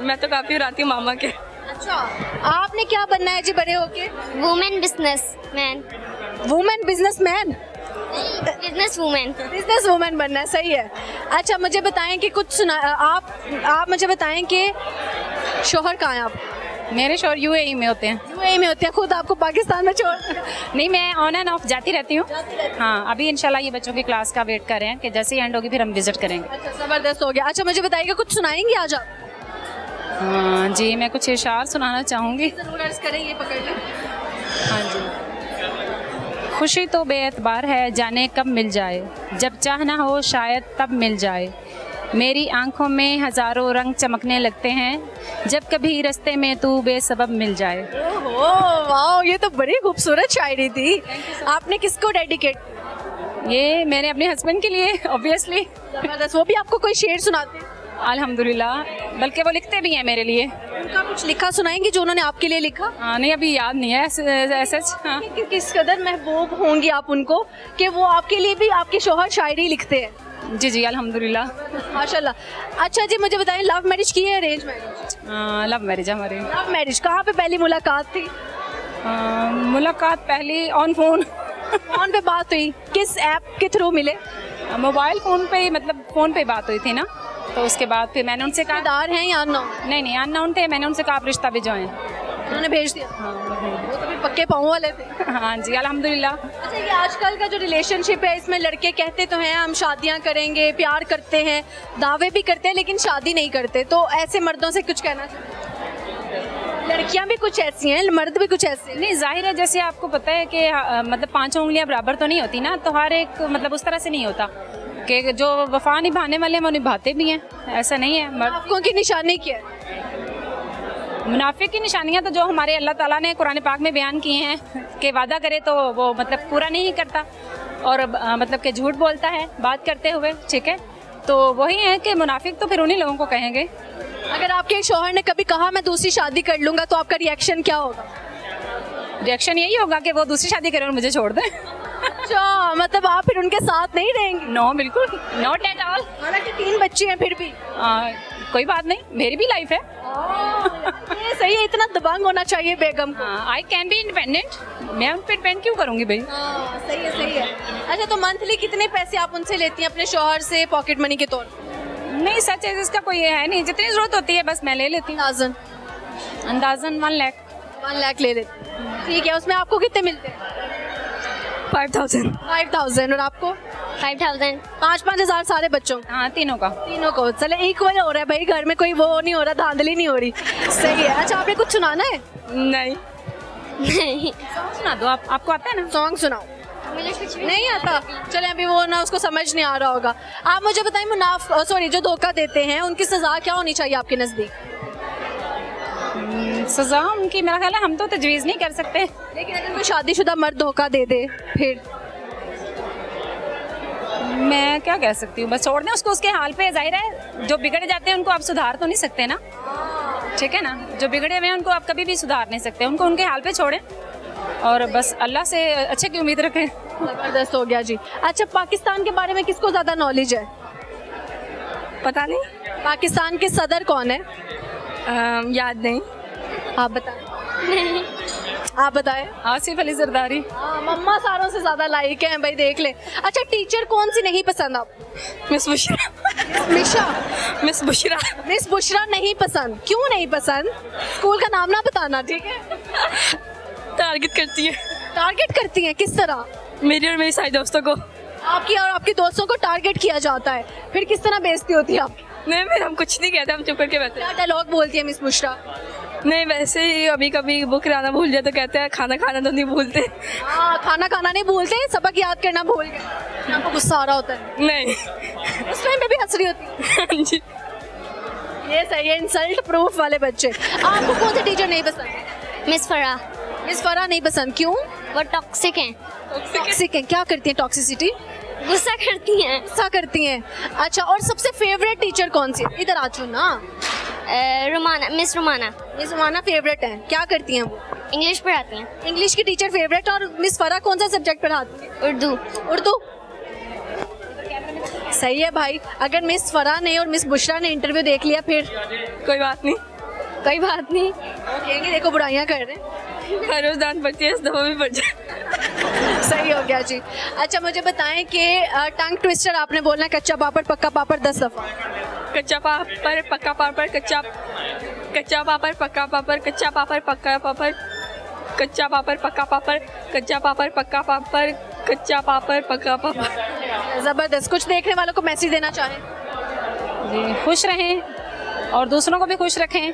मैं तो काफ़ी उड़ाती हूँ मामा के। अच्छा आपने क्या बनना है जी बड़े होके? Women businessman. Women businessman? Business women. Business women बनना है, सही है। अच्छा मुझे बताएं कि कुछ सुना आप मुझे बताएं कि शोहर कहाँ हैं आप? मेरे शोर UAE में होते हैं। UAE में होते हैं, खुद आपको पाकिस्तान में छोड़? नहीं, मैं ऑन एंड ऑफ जाती रहती हूँ। हाँ, अभी इंशाल्लाह ये बच्चों की क्लास का वेट कर रहे हैं कि जैसे ही एंड होगी फिर हम विजिट करेंगे। अच्छा ज़बरदस्त हो गया। अच्छा मुझे बताइएगा कुछ सुनाएंगी आज आप? हाँ जी, मैं कुछ इशार सुनाना चाहूँगी। ज़रूर अर्ज़ करें, ये पकड़ लें। हाँ जी। खुशी तो बेएतबार है, जाने कब मिल जाए, जब चाहना हो शायद तब मिल जाए। मेरी आंखों में हज़ारों रंग चमकने लगते हैं, जब कभी रास्ते में तू बेसबब मिल जाए। ओहो वाह, ये तो बड़ी खूबसूरत शायरी थी। आपने किसको डेडिकेट? ये मैंने अपने हस्बैंड के लिए, ऑब्वियसली। ज़बरदस्त। वो भी आपको कोई शेर सुनाते हैं? अल्हम्दुलिल्लाह, बल्कि वो लिखते भी हैं मेरे लिए। उनका कुछ लिखा सुनाएंगी जो उन्होंने आपके लिए लिखा? हाँ, नहीं अभी याद नहीं है ऐसे। हाँ। कि किस कदर महबूब होंगी आप उनको कि वो आपके लिए भी, आपके शोहर शायरी लिखते हैं? जी जी अल्हम्दुलिल्लाह। माशाल्लाह। अच्छा जी मुझे बताएं, लव मैरिज की है अरेंज मैरिज? लव मैरिज हमारी। Love marriage. कहाँ पे पहली मुलाकात थी? मुलाकात पहली ऑन फोन। फोन पे बात हुई? किस ऐप के थ्रू मिले? मोबाइल फ़ोन पे ही, मतलब फ़ोन पे बात हुई थी ना, तो उसके बाद फिर मैंने उनसे कहा। रिश्तेदार हैं या अननोन? नहीं अननोन थे। मैंने उनसे कहा आप रिश्ता भिजवाएं। उन्होंने भेज दिया? हाँ वो तो भी पक्के पाँव वाले थे। हाँ जी अल्हम्दुलिल्लाह। अच्छा ये आजकल का जो रिलेशनशिप है, इसमें लड़के कहते तो हैं हम शादियां करेंगे, प्यार करते हैं, दावे भी करते हैं, लेकिन शादी नहीं करते, तो ऐसे मर्दों से कुछ कहना चाहिए? लड़कियां भी कुछ ऐसी हैं, मर्द भी कुछ ऐसे हैं। नहीं, जाहिर है जैसे आपको पता है कि मतलब 5 उंगलियां बराबर तो नहीं होती ना, तो हर एक मतलब उस तरह से नहीं होता कि जो वफा निभाने वाले हैं वो निभाते भी हैं, ऐसा नहीं है। मुनाफिकों की निशानी क्या है? मुनाफिक की निशानियां तो जो हमारे अल्लाह ताला ने कुरान पाक में बयान किए हैं कि वादा करे तो वो मतलब पूरा नहीं करता, और मतलब कि झूठ बोलता है बात करते हुए, ठीक है। तो वही है कि मुनाफिक तो फिर उन्हीं लोगों को कहेंगे। अगर आपके शौहर ने कभी कहा मैं दूसरी शादी कर लूंगा तो आपका रिएक्शन क्या होगा? रिएक्शन यही होगा कि वो दूसरी शादी करें और मुझे छोड़ दें। अच्छा मतलब आप फिर उनके साथ नहीं रहेंगे? नो, बिल्कुल नॉट एट ऑल। हालांकि 3 बच्चे हैं फिर भी? कोई बात नहीं, मेरी भी लाइफ है। ये सही है, इतना दबंग होना चाहिए बेगम को। आई कैन बी इंडिपेंडेंट, मैं उन पर डिपेंड क्यों करूँगी भाई? सही है सही है। अच्छा तो मंथली कितने पैसे आप उनसे लेती हैं अपने शौहर से पॉकेट मनी के तौर पर? नहीं सच है, इसका कोई है नहीं, जितनी जरूरत होती है बस मैं ले लेती हूँ। अंदाजन 1 लाख। 1 लाख ले लेते, ठीक है। उसमें आपको कितने मिलते हैं? 5000। और आपको? 5000। 5-5 हज़ार सारे बच्चों? हाँ, तीनों का। तीनों को। चले इक्वल हो रहा है भाई, घर में कोई वो नहीं हो रहा, धांधली नहीं हो रही। सही है। अच्छा आपने कुछ सुनाना है? नहीं। सॉन्ग सुना दो आप, आपको आता है ना? सॉन्ग सुनाओ। मुझे कुछ भी नहीं आता? चले अभी वो ना उसको समझ नहीं आ रहा होगा। आप मुझे बताइए सॉरी जो धोखा देते हैं उनकी सजा क्या होनी चाहिए आपके नज़दीक? सजा उनकी मेरा ख्याल है हम तो तजवीज़ नहीं कर सकते। लेकिन अगर कोई शादीशुदा मर्द धोखा दे दे फिर? मैं क्या कह सकती हूँ, बस छोड़ दें उसको उसके हाल पे। जाहिर है जो बिगड़ जाते हैं उनको आप सुधार तो नहीं सकते ना, ठीक है ना। जो बिगड़े हुए हैं उनको आप कभी भी सुधार नहीं सकते, उनको उनके हाल पे छोड़ें और बस अल्लाह से अच्छे की उम्मीद रखें। ज़बरदस्त हो गया जी। अच्छा पाकिस्तान के बारे में किसको ज़्यादा नॉलेज है? पता नहीं। पाकिस्तान के सदर कौन है? याद नहीं। आप बताएं। आप बताएं। आसिफ अली जरदारी। मम्मा सारों से ज्यादा लाइक हैं भाई, देख ले। अच्छा टीचर कौन सी नहीं पसंद आपको? मिस बुशरा। मिस बुशरा नहीं पसंद? क्यों नहीं पसंद? स्कूल का नाम ना बताना, ठीक है। टारगेट करती है। टारगेट करती हैं किस तरह? मेरी और मेरी सारी दोस्तों को। आपकी और आपके दोस्तों को टारगेट किया जाता है, फिर किस तरह बेइज्जती होती है आपकी? नहीं, फिर हम कुछ नहीं कहते, हम चुप करके बैठे। क्या डायलॉग बोलती है मिस बुशरा? नहीं वैसे ही कभी कभी बुक लाना भूल जाए तो कहते हैं खाना खाना तो नहीं भूलते। हाँ, खाना खाना नहीं भूलते, सबक याद करना भूल गए। आपको गुस्सा आ रहा होता है नहीं। उस टाइम पे भी हंस रही होती है। हाँ जी। ये सही है, इंसल्ट प्रूफ वाले बच्चे। आपको कौन से टीचर नहीं पसंद? मिस फरा, मिस फरा नहीं पसंद, क्यों? वो टॉक्सिक हैं, टॉक्सिक है, क्या करती है टॉक्सिसिटी? गुस्सा करती हैं। गुस्सा करती हैं। अच्छा, और सबसे फेवरेट टीचर कौन सी? इधर आ जाओ ना। रोमाना, मिस रोमाना मिस रुमाना फेवरेट है, क्या करती हैं वो? इंग्लिश पढ़ाती हैं। इंग्लिश की टीचर फेवरेट। और मिस फरा कौन सा सब्जेक्ट पढ़ाती है? उर्दू। उर्दू। सही है भाई। अगर मिस फरा ने और मिस बुशरा ने इंटरव्यू देख लिया फिर कोई बात नहीं, कोई बात नहीं, कहेंगे देखो बुराइयां कर रहे हैं। हर रोज दांत पड़ती है, इस दफा भी पड़ जाए। सही हो गया जी। अच्छा, मुझे बताएं कि टंग ट्विस्टर आपने बोलना है कच्चा पापड़ पक्का पापड़ 10 दफा। कच्चा पापड़ पक्का पापड़, कच्चा पापड़ पक्का पापड़, कच्चा पापड़ पक्का पापड़, कच्चा पापड़ पक्का पापड़, कच्चा पापड़ पक्का पापड़, कच्चा पापड़ पक्का पापड़। जबरदस्त। कुछ देखने वालों को मैसेज देना चाहें? जी, खुश रहें और दूसरों को भी खुश रखें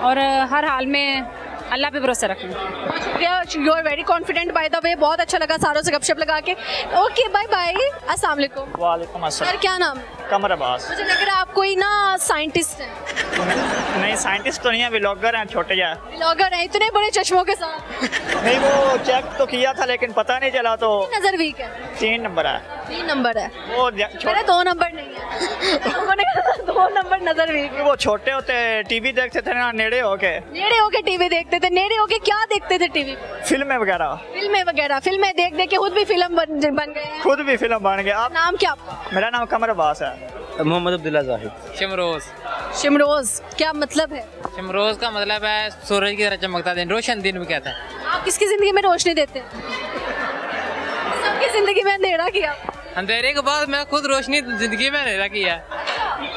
और हर हाल में अल्लाह पे भरोसा रखें। शुक्रिया, you are very confident by the way. बहुत अच्छा लगा सारों से गपशप लगा के। Okay, bye bye. अस्सलाम वालेकुम। वालेकुम सर, अस्सलाम। क्या नाम है? कमर अब्बास। मुझे लग रहा है आप कोई ना साइंटिस्ट हैं। नहीं, साइंटिस्ट तो नहीं है, व्लॉगर हैं छोटे जा। ब्लॉगर हैं इतने बड़े चश्मों के साथ। नहीं, वो चेक तो किया था लेकिन पता नहीं चला, तो नजर वीक है। 3 नंबर है 3 नंबर है। वो मेरे 2 नंबर नहीं है। लोगों ने कहा 2 नंबर नजर वीक है। वो छोटे होते टीवी देखते थे ना, नेड़े होके नेड़े होके टीवी देखते थे। नेड़े होके क्या देखते थे टीवी? फिल्में वगैरह। फिल्में वगैरह। फिल्में देख देख के खुद भी फिल्म बन गए हैं। खुद भी फिल्म बन गए आप। नाम क्या आपका? मेरा नाम कमर अब्बास है। मोहम्मद अब्दुल्ला जाहिद। शमरोज। शिमरोज क्या मतलब है? शमरोज का मतलब है सूरज की तरह चमकता दिन, रोशन दिन भी कहता है। आप किसकी जिंदगी में रोशनी देते हैं? सबकी जिंदगी में अंधेरा किया। अंधेरे के बाद मैं खुद रोशनी जिंदगी में अंधेरा किया।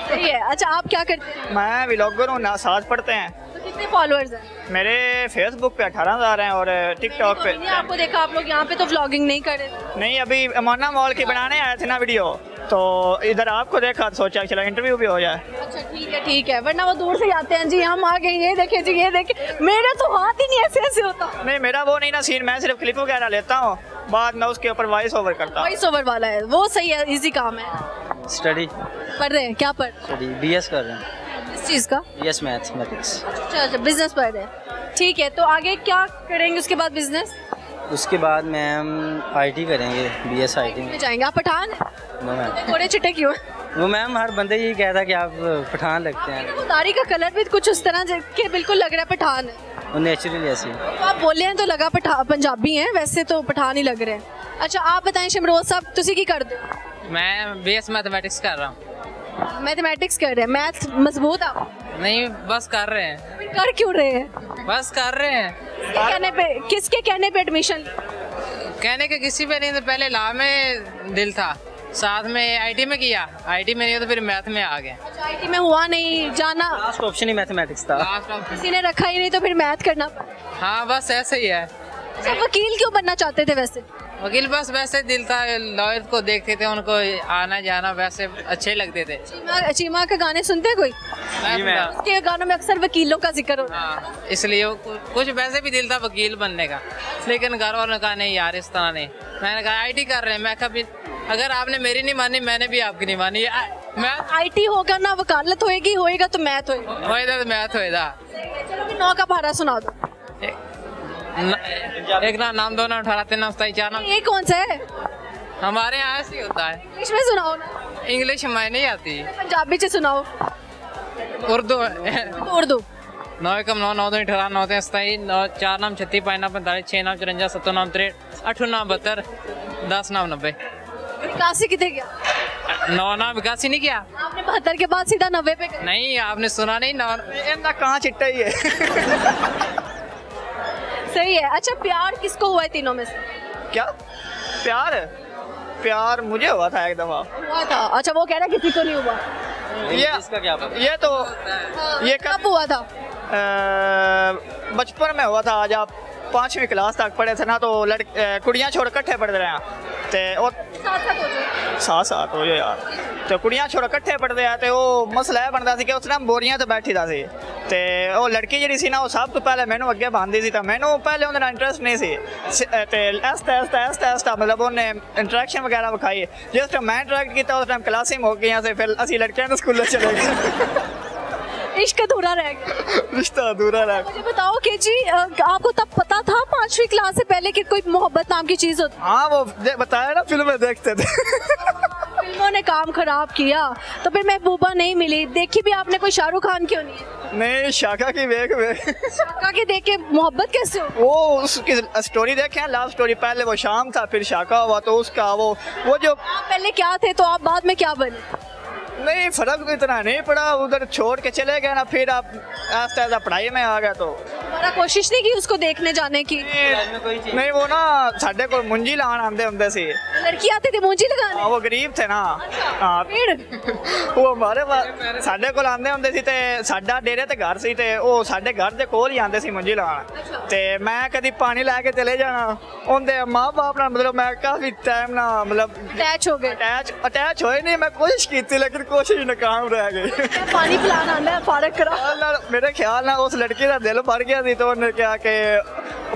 सही है। अच्छा, आप क्या करते हैं? मैं व्लॉगर हूँ ना, साथ पढ़ते हैं। तो कितने फॉलोअर्स हैं? मेरे फेसबुक पे 18,000 हैं और टिकटॉक पे। मैंने आपको देखा, आप लोग यहाँ पे तो व्लॉगिंग नहीं कर रहे थे। नहीं, अभी अमाना मॉल की बनाने आए थे ना वीडियो, तो इधर आपको देखा तो सोचा चलो इंटरव्यू भी हो जाए। अच्छा, ठीक है ठीक है, वरना वो दूर से आते हैं जी हम आ गए, ये देखे जी ये देखे। मेरा तो हाथ ही नहीं ऐसे ऐसे होता। नहीं, मेरा वो नहीं ना सीन, मैं सिर्फ क्लिप वगैरह लेता हूँ, बाद में उसके ऊपर वॉइस ओवर करता हूँ। वॉइस ओवर वाला है वो, सही है, इजी काम है। स्टडी पढ़ रहे हैं? क्या पढ़? स्टडी बीएस कर रहे हैं। इस चीज़ का? BS mathematics. अच्छा अच्छा, बिजनेस पढ़ रहे हैं, ठीक है। तो आगे क्या करेंगे उसके बाद? बिजनेस उसके बाद मैम आईटी करेंगे, बीएस आईटी में में। जाएंगे। आप पठान हैं? नो मैम, थोड़े चिट्टे क्यों हैं? वो मैम हर बंदे यही कहता कि आप पठान लगते हैं। वो दाढ़ी का कलर भी कुछ उस तरह के बिल्कुल लग रहा है पठान है। वो नेचुरली ऐसी। तो आप बोले हैं तो लगा पंजाबी हैं, वैसे तो पठान ही लग रहे हैं। अच्छा, आप बताएं शमरोज साहब, तुसी की कर दो? मैं बीएस मैथमेटिक्स कर रहा हूँ। मैथमेटिक्स कर रहे हैं। मैथ मजबूत आप? नहीं, बस कर रहे हैं। फिर कर क्यों रहे हैं? बस कर रहे हैं। किसके कहने पे एडमिशन? कहने के किसी पे नहीं, तो पहले लॉ में दिल था, साथ में आईटी में किया, आईटी में नहीं तो फिर मैथ में आ गए। अच्छा, आईटी में हुआ नहीं जाना, लास्ट ऑप्शन ही मैथमेटिक्स था। Last option. किसी ने रखा ही नहीं तो फिर मैथ करना पड़ा। हाँ, बस ऐसे ही है। अच्छा, वकील क्यों बनना चाहते थे वैसे? वकील बस वैसे दिल था, लॉयर को देखते थे, उनको आना जाना वैसे अच्छे लगते थे। चीमा के गाने सुनते हैं कोई? उसके गानों में अक्सर वकीलों का जिक्र होता है। हाँ, इसलिए कुछ वैसे भी दिल था वकील बनने का, लेकिन घर वालों ने कहा नहीं यार इस तरह नहीं। मैंने कहा आईटी कर रहे हैं। मैं कभी, अगर आपने मेरी नहीं मानी मैंने भी आपकी नहीं मानी। मैं आईटी होगा ना वकालत होएगी, होएगा तो मैथ होएगा। होएगा तो मैथ होएगा। चलो भी 9 का पारा सुना दो। एक ना नाम, 2 नाम, 18, 3 नाम, 27, 4 नाम। ये कौन सा है? हमारे यहाँ ऐसे ही होता है। इंग्लिश में सुनाओ ना। इंग्लिश हमें नहीं आती। पंजाबी से सुनाओ। उर्दू। उर्दू। 9 एकम 9, 9 2 18, 9 3 27, 9 4 नाम 36, 5 नाम 45, 6 नाम 54, 7 नाम 63, 8 नाम 72, 10 नाम 90। 81 कितने गया? 9 नाम 81 नहीं किया आपने 72 के बाद सीधा 90 पे गए। नहीं, आपने सुना नहीं। 9 इतना कहाँ चिट्टा ही है। सही है। अच्छा, प्यार किसको हुआ है तीनों में से? क्या प्यार? प्यार मुझे हुआ था एक दफा। हुआ था? अच्छा, वो कह रहा है किसी को नहीं हुआ। इसका क्या पता? ये तो ये कब हुआ था? बचपन में हुआ था, जब 5वीं क्लास तक पढ़े थे ना, तो कुड़ियाँ छोड़ कट्ठे पढ़ते रहे ते और साथ साथ हो यार, तो कुड़ियाँ छोड़ कट्ठे पढ़ते हैं, तो वो मसला है बनता सी कि उसने बोरियां तो बैठी था सी, ਤੇ ਉਹ ਲੜਕੀ ਜਿਹੜੀ ਸੀ ਨਾ ਉਹ ਸਭ ਤੋਂ ਪਹਿਲੇ ਮੈਨੂੰ ਅੱਗੇ ਬੰਦੀ ਸੀ ਤਾਂ ਮੈਨੂੰ ਪਹਿਲੇ ਉਹਦੇ ਨਾਲ ਇੰਟਰਸਟ ਨਹੀਂ ਸੀ ਤੇ ਐਸਤਾ ਮਤਲਬ ਉਹਨੇ ਇੰਟਰੈਕਸ਼ਨ ਵਗੈਰਾ ਵਿਖਾਈ ਜਿਸ ਟਾਈਮ ਮੈਂ ਇੰਟਰੈਕਟ ਕੀਤਾ ਉਸ ਟਾਈਮ ਕਲਾਸਾਂ ਮੁੱਕ ਗਈਆਂ ਸੀ ਫਿਰ ਅਸੀਂ ਲੜਕਿਆਂ ਦੇ ਸਕੂਲੇ ਚਲੇ ਗਏ इश्क अधूरा रह गया। रिश्ता अधूरा रह मुझे बताओ कि जी आपको तब पता था 5वीं क्लास से पहले कि कोई मोहब्बत नाम की चीज होती है? हाँ वो बताया ना फिल्में देखते थे फिल्मों ने काम खराब किया तो फिर महबूबा नहीं मिली। देखी भी आपने कोई शाहरुख खान क्यों नहीं है? नहीं शाका की वेख शाका के देख के मोहब्बत कैसे हो? वो उसकी स्टोरी देखे लव स्टोरी पहले वो शाम था फिर शाका हुआ तो उसका वो जो आप पहले क्या थे तो आप बाद में क्या बने? नहीं फर्क तो इतना नहीं पड़ा उधर छोड़ के चले गए ना फिर आप आस्ता आस्ता पढ़ाई में आ गया तो हमारा कोशिश नहीं की उसको देखने जाने की? नहीं वो ना साढ़े को मुंजी लान आंदे होंदे सी लड़की आती थी मुंजी लगाने? हाँ वो गरीब थे ना हाँ फिर वो हमारे साढ़े को आंदे होंदे सी ते साडा डेरे ते घर सी ते वो साढ़े घर दे कोल ही आंदे सी मुंजी लान ते मैं कदी पानी लैके चले जाना उनके माँ बाप नाल मतलब मैं काफी टाइम ना मतलब अटैच हो गए? अटैच होए नहीं मैं कोशिश की थी लेकिन कोशिश नाकाम रह गई पानी पिलाना आंदा है फारक करा मेरे ख्याल ना उस लड़की का दिल भर गया थी तो उन्होंने क्या कि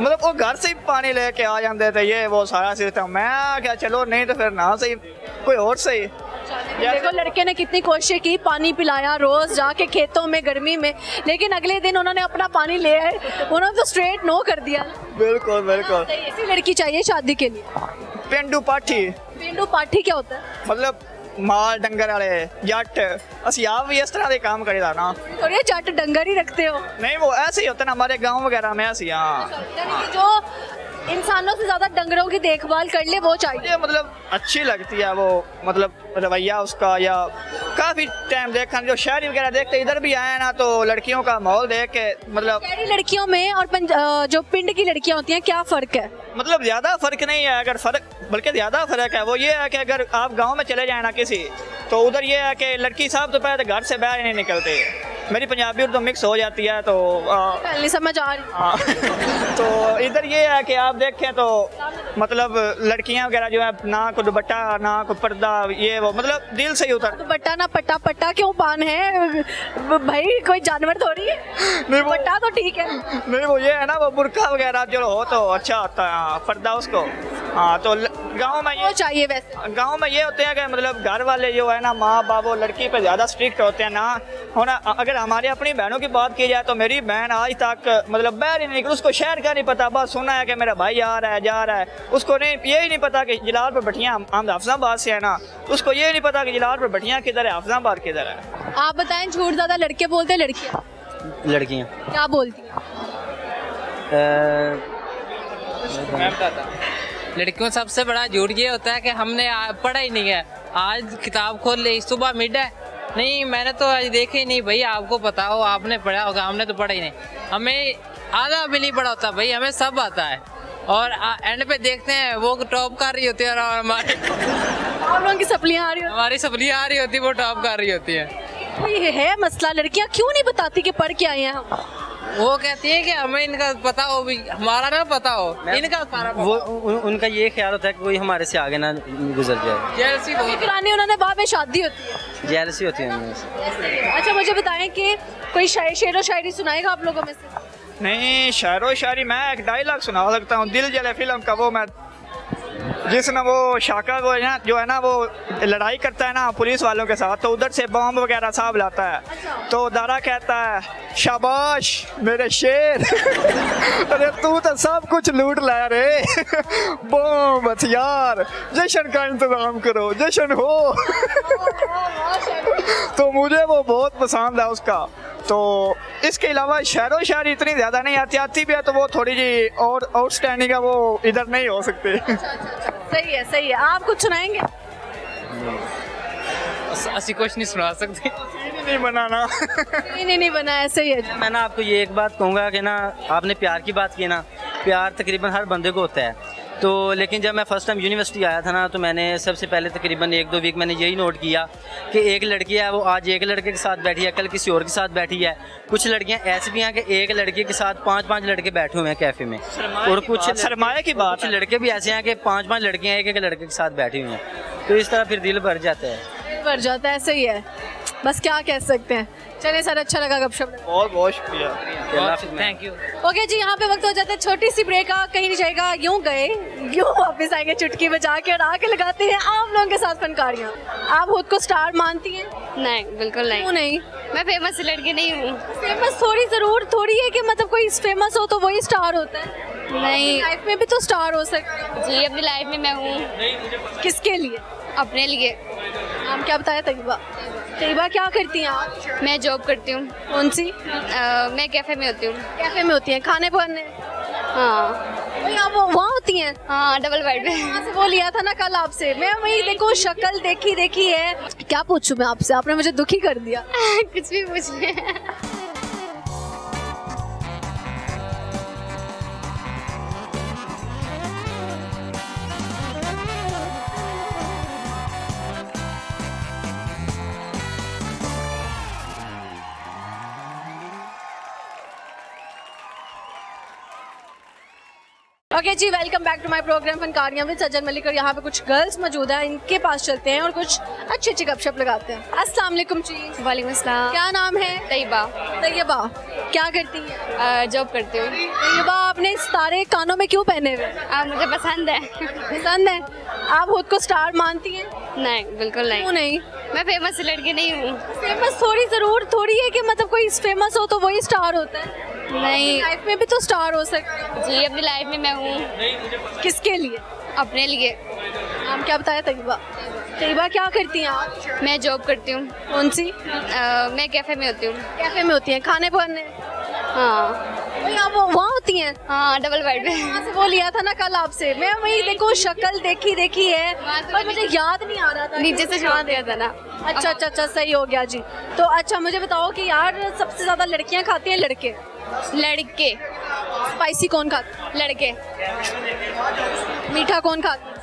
मतलब वो घर से ही पानी लेके आ जाते थे ये वो सारा सिस्टम मैं क्या चलो नहीं तो फिर ना सही कोई और सही देखो लड़के ने कितनी कोशिश की पानी पिलाया रोज जाके खेतों में गर्मी में लेकिन अगले दिन उन्होंने अपना पानी ले आए उन्होंने तो स्ट्रेट नो कर दिया। बिल्कुल बिल्कुल ऐसी लड़की चाहिए शादी के लिए। पेंडू पाठी पेंडू पाठी क्या होता है? मतलब माल डंगर वाले जट असि आप भी इस तरह के काम करेगा ना और ये जट डंगर ही रखते हो? नहीं वो ऐसे ही होता ना हमारे गांव वगैरह में ऐसे हाँ जो इंसानों से ज्यादा डंगरों की देखभाल कर ले वो चाहिए। मतलब अच्छी लगती है वो मतलब रवैया उसका या काफी टाइम देखा जो शहरी वगैरह देखते इधर भी आए ना तो लड़कियों का माहौल देख के मतलब शहरी लड़कियों में और जो पिंड की लड़कियां होती हैं क्या फर्क है? मतलब ज्यादा फर्क नहीं है अगर फर्क बल्कि ज्यादा फर्क है वो ये है कि अगर आप गांव में चले जाए ना किसी तो उधर ये है कि लड़की साहब तो पहले घर से बाहर नहीं निकलते मेरी पंजाबी उर्दू मिक्स हो जाती है तो पहले समझ आ रही तो इधर ये है कि आप देखें तो मतलब लड़कियां वगैरह जो है ना कोई दुपट्टा ना कोई पर्दा ये वो मतलब दिल से ही उतर दुपट्टा ना पट्टा पट्टा क्यों पान है भाई कोई जानवर थोड़ी है। नहीं वो पट्टा तो ठीक है नहीं वो ये है ना वो बुर्का वगैरह जो हो तो अच्छा होता है पर्दा उसको हाँ तो गांव में ये चाहिए वैसे गांव में ये होते हैं कि मतलब घर वाले जो है ना माँ बाप वो लड़की पे ज़्यादा स्ट्रिक्ट होते हैं ना होना। अगर हमारी अपनी बहनों की बात की जाए तो मेरी बहन आज तक मतलब बाहर ही नहीं निकली उसको शहर का नहीं पता बस सुना है कि मेरा भाई आ रहा है जा रहा है उसको नहीं यही नहीं पता कि जलाल पर भटियाँ हम हाफिजाबाद से है ना उसको ये नहीं पता कि जलाल पर भटियाँ किधर है हाफिजाबाद किधर है। आप बताएं झूठ ज़्यादा लड़के बोलते हैं लड़कियाँ? लड़कियाँ क्या बोलती हैं? लड़कियों सबसे बड़ा झूठ ये होता है कि हमने पढ़ा ही नहीं है आज किताब खोल ली सुबह मिड है नहीं मैंने तो आज देखे ही नहीं भाई आपको पता हो आपने पढ़ा होगा हमने तो पढ़ा ही नहीं हमें आधा भी नहीं पढ़ा होता भाई हमें सब आता है और एंड पे देखते हैं वो टॉप कर रही होती है और हमारी आप लोगों की सप्लियाँ आ रही होती हमारी सप्लियाँ आ रही होती है वो टॉप कर रही होती है। कोई है मसला लड़कियाँ क्यों नहीं बताती कि पढ़ के आई हैं हम? वो कहती है कि हमें इनका पता हो भी हमारा ना पता हो इनका सारा वो उनका ये ख्याल होता है कि कोई हमारे से आगे ना गुजर जाए जेलसी करानी उन्होंने बाद में शादी होती है जेलसी होती है उनमें। अच्छा मुझे बताएं कि कोई शेरो शायरी सुनाएगा आप लोगों में से? नहीं शायरो शायरी मैं एक डायलॉग सुना सकता हूँ दिल जले फिल्म का वो मैं जिसमें वो शाका वो है जो है ना वो लड़ाई करता है ना पुलिस वालों के साथ तो उधर से बम वगैरह साहब लाता है तो दारा कहता है शाबाश मेरे शेर अरे तू तो सब कुछ लूट लाया रे बम हथियार जश्न का इंतजाम करो जश्न हो तो मुझे वो बहुत पसंद है उसका। तो इसके अलावा शायरो शायरी इतनी ज़्यादा नहीं आती भी है तो वो थोड़ी जी और आउटस्टैंडिंग है वो इधर नहीं हो सकती। सही है आप कुछ सुनाएंगे? ऐसी कुछ नहीं सुना सकते नहीं बनाना नहीं बना ऐसे ही है। मैं ना आपको ये एक बात कहूँगा कि ना आपने प्यार की बात की ना प्यार तकरीबन हर बंदे को होता है तो लेकिन जब मैं फ़र्स्ट टाइम यूनिवर्सिटी आया था ना तो मैंने सबसे पहले तकरीबन 1-2 वीक मैंने यही नोट किया कि एक लड़की है वो आज एक लड़के के साथ बैठी है कल किसी और के साथ बैठी है कुछ लड़कियां ऐसी भी हैं कि एक लड़के के साथ 5-5 लड़के बैठे हुए हैं कैफ़े में और कुछ सरमाए की बात कुछ लड़के भी ऐसे हैं कि 5-5 लड़कियां एक लड़के के साथ बैठी हुई हैं तो इस तरह फिर दिल भर जाता है ऐसे ही है। बस क्या कह सकते हैं। चलिए सर, अच्छा लगा गपशप। बहुत बहुत शुक्रिया। Thank you. ओके जी, यहाँ पे वक्त हो जाता है छोटी सी ब्रेक का। कहीं नहीं जाएगा, यूं गए यूं वापस आएंगे चुटकी बजा के और आके लगाते हैं आप लोगों के साथ फनकारियाँ। आप खुद को स्टार मानती हैं? नहीं, बिल्कुल नहीं। क्यों नहीं? मैं फेमस लड़की नहीं हूँ। फेमस थोड़ी जरूर थोड़ी है कि मतलब कोई फेमस हो तो वही स्टार होता है। नहीं, लाइफ में भी तो स्टार हो सकते हैं। जी अपनी लाइफ में मैं हूँ किसके लिए? अपने लिए। नाम क्या बताया? तैयबा। तैयबा क्या करती हैं आप? मैं जॉब करती हूँ। कौन सी? मैं कैफे में होती हूँ। कैफे में होती हैं, खाने पकाने? हाँ वही आप वहाँ होती हैं? हाँ, डबल बेड पे। वहाँ से वो लिया था ना कल आपसे। मैं वही देखो शक्ल देखी है। क्या पूछूं मैं आपसे, आपने मुझे दुखी कर दिया। कुछ भी पूछ ले। ओके जी, welcome back to my programme फनकारियाँ विद सज्जन मलिक। और यहाँ पे कुछ गर्ल्स मौजूद हैं, इनके पास चलते हैं और कुछ अच्छी अच्छी गपशप लगाते हैं। अस्सलाम वालेकुम जी। वालेकुम अस्सलाम। क्या नाम है? तैयबा। तैयबा, क्या करती हैं? जॉब करती हूँ। तैयबा, आपने सितारे कानों में क्यों पहने हुए? मुझे पसंद है। पसंद है? आप खुद को स्टार मानती हैं? नहीं, बिल्कुल नहीं। क्यों नहीं? मैं फेमस लड़की नहीं हूँ। फेमस थोड़ी जरूर थोड़ी है कि मतलब कोई फेमस हो तो वही स्टार होता है। नहीं, लाइफ में भी तो स्टार हो सकते हैं। जी अपनी लाइफ में मैं हूँ किसके लिए? अपने लिए। नाम क्या बताया? तैयबा। तैयबा, क्या करती हैं आप? मैं जॉब करती हूँ। कौन सी? मैं कैफे में होती हूँ। कैफे में होती हैं, खाने पकाने? हाँ वही आप वहाँ होती हैं? हाँ, डबल बेड पे। वहाँ से वो लिया था ना कल आपसे। मैं वही देखो शक्ल देखी है, पर मुझे याद नहीं आ रहा था। नीचे से छोड़ दिया था ना। अच्छा, सही हो गया जी। तो अच्छा मुझे बताओ कि यार सबसे ज्यादा लड़कियाँ खाती हैं लड़के? लड़के। स्पाइसी कौन खाता? लड़के। मीठा कौन खाता?